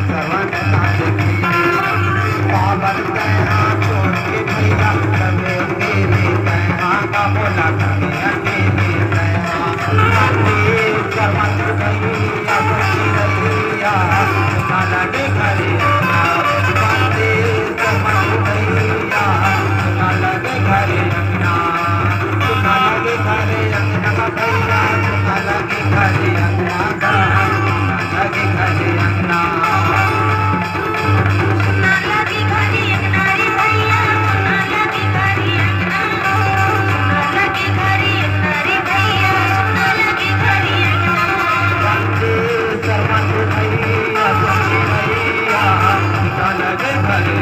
सवन नाच की पावन कहना छोड़ के भैया तबे अकेले कहना का बोला तबे अकेले कहना करमत भैया बची रहिया ना लगे घरे बाते करमत भैया ना लगे घरे अंगना ना लगे घरे अंगना भैया ना लगे घरे अंगना लगे घरे अंगना ना लगे घरे अंगना रे भैया ना लगे घरे अंगना ना लगे घरे अंगना रे भैया ना लगे घरे अंगना वंदे सरमत भैया बची रहिया ना लगे घरे